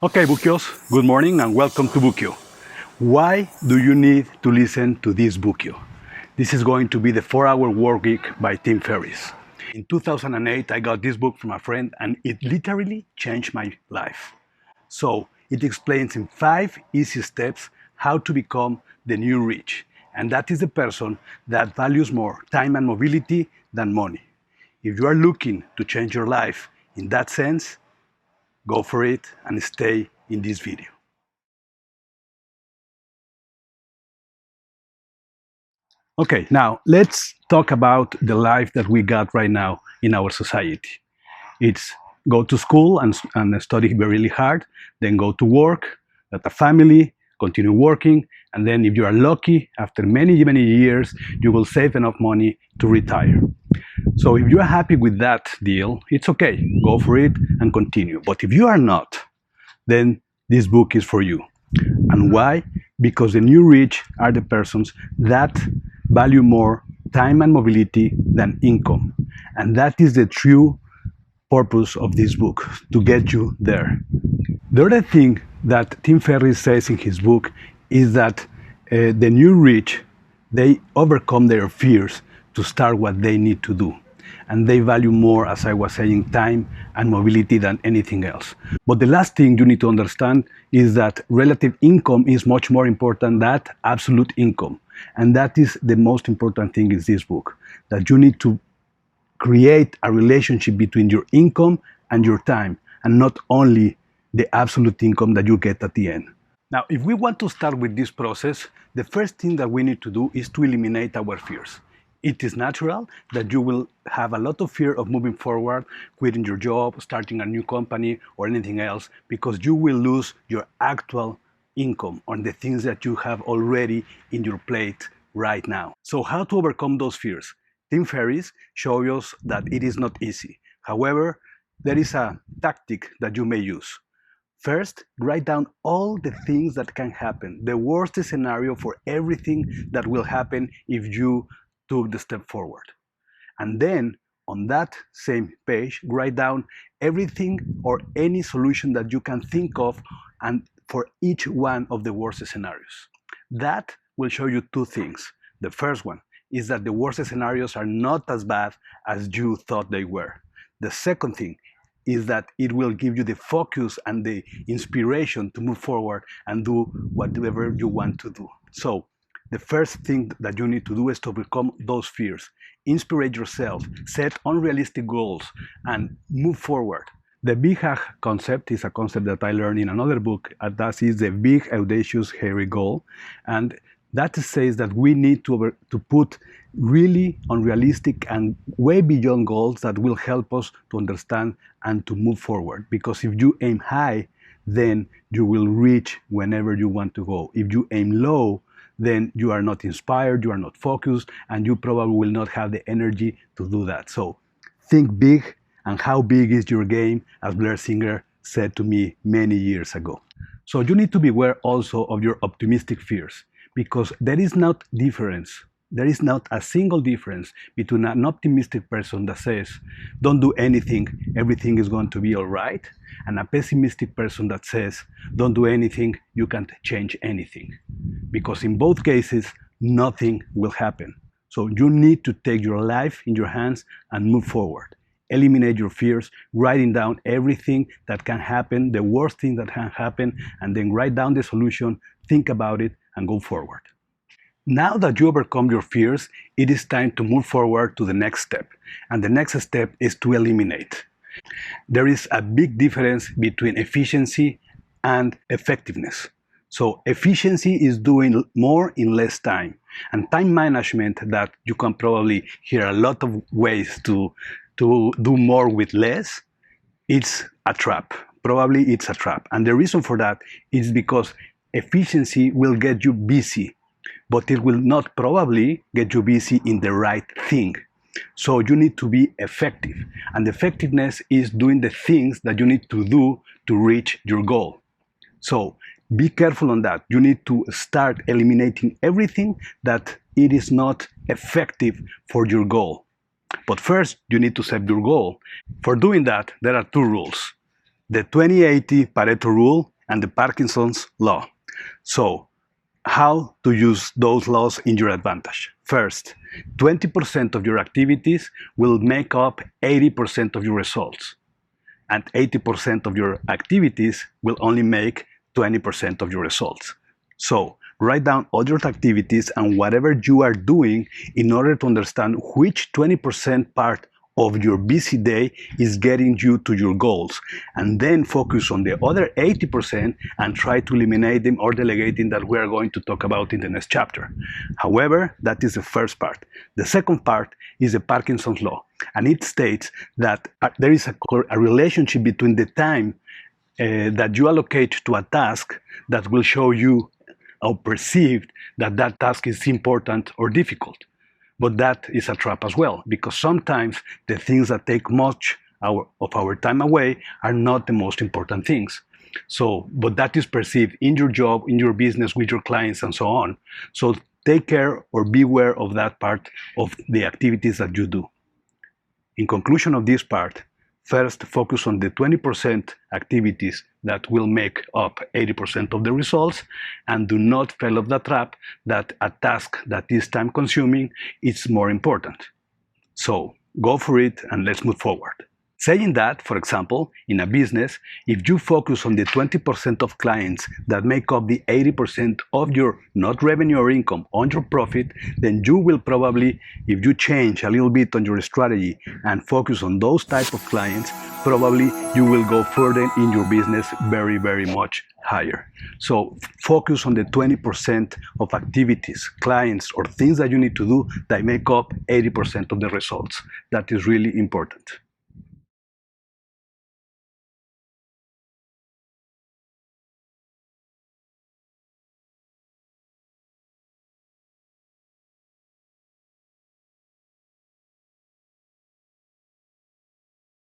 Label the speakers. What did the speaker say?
Speaker 1: Okay, Bookios, good morning and welcome to Bookio. Why do you need to listen to this Bookio? This is going to be the 4-hour work week by Tim Ferris. In 2008, I got this book from a friend and it literally changed my life. So, it explains in 5 easy steps how to become the new rich. And that is the person that values more time and mobility than money. If you are looking to change your life in that sense, go for it and stay in this video. Okay, now let's talk about the life that we got right now in our society. It's go to school and study really hard, then go to work, get a family, continue working, and then if you are lucky, after many, many years, you will save enough money to retire. So if you are happy with that deal, it's okay, go for it and continue. But if you are not, then this book is for you. And why? Because the new rich are the persons that value more time and mobility than income. And that is the true purpose of this book, to get you there. The other thing that Tim Ferris says in his book is that the new rich, they overcome their fears to start what they need to do. And they value more, as I was saying, time and mobility than anything else. But the last thing you need to understand is that relative income is much more important than absolute income. And that is the most important thing in this book, that you need to create a relationship between your income and your time, and not only the absolute income that you get at the end. Now, if we want to start with this process, the first thing that we need to do is to eliminate our fears. It is natural that you will have a lot of fear of moving forward, quitting your job, starting a new company, or anything else, because you will lose your actual income on the things that you have already in your plate right now. So how to overcome those fears? Tim Ferris shows us that it is not easy. However, there is a tactic that you may use. First, write down all the things that can happen, the worst scenario for everything that will happen if you took the step forward. And then, on that same page, write down everything or any solution that you can think of and for each one of the worst scenarios. That will show you two things. The first one is that the worst scenarios are not as bad as you thought they were. The second thing is that it will give you the focus and the inspiration to move forward and do whatever you want to do. So, the first thing that you need to do is to overcome those fears. Inspire yourself, set unrealistic goals, and move forward. The big concept is a concept that I learned in another book, and that is the big, audacious, hairy goal. And that says that we need to put really unrealistic and way beyond goals that will help us to understand and to move forward. Because if you aim high, then you will reach whenever you want to go. If you aim low, then you are not inspired, you are not focused, and you probably will not have the energy to do that. So think big, and how big is your game, as Blair Singer said to me many years ago. So you need to be aware also of your optimistic fears, because there is not a single difference between an optimistic person that says, don't do anything, everything is going to be all right, and a pessimistic person that says, don't do anything, you can't change anything. Because in both cases, nothing will happen. So you need to take your life in your hands and move forward. Eliminate your fears, writing down everything that can happen, the worst thing that can happen, and then write down the solution, think about it, and go forward. Now that you overcome your fears, it is time to move forward to the next step. And the next step is to eliminate. There is a big difference between efficiency and effectiveness. So efficiency is doing more in less time. And time management, that you can probably hear a lot of ways to do more with less, it's a trap. Probably it's a trap. And the reason for that is because efficiency will get you busy, but it will not probably get you busy in the right thing. So you need to be effective. And effectiveness is doing the things that you need to do to reach your goal. So be careful on that. You need to start eliminating everything that it is not effective for your goal. But first, you need to set your goal. For doing that, there are two rules. the 20-80 Pareto rule and the Parkinson's law. So, how to use those laws in your advantage? First, 20% of your activities will make up 80% of your results, and 80% of your activities will only make 20% of your results. So, write down all your activities and whatever you are doing in order to understand which 20% part of your busy day is getting you to your goals, and then focus on the other 80% and try to eliminate them or delegate them that we are going to talk about in the next chapter. However, that is the first part. The second part is the Parkinson's law, and it states that there is a relationship between the time that you allocate to a task that will show you or perceived that that task is important or difficult. But that is a trap as well, because sometimes the things that take much of our time away are not the most important things. So, but that is perceived in your job, in your business, with your clients, and so on. So take care or beware of that part of the activities that you do. In conclusion of this part, first focus on the 20% activities that will make up 80% of the results, and do not fall off the trap that a task that is time consuming is more important. So go for it and let's move forward. Saying that, for example, in a business, if you focus on the 20% of clients that make up the 80% of your not revenue or income on your profit, then you will probably, if you change a little bit on your strategy and focus on those type of clients, probably you will go further in your business very, very much higher. So focus on the 20% of activities, clients, or things that you need to do that make up 80% of the results. That is really important.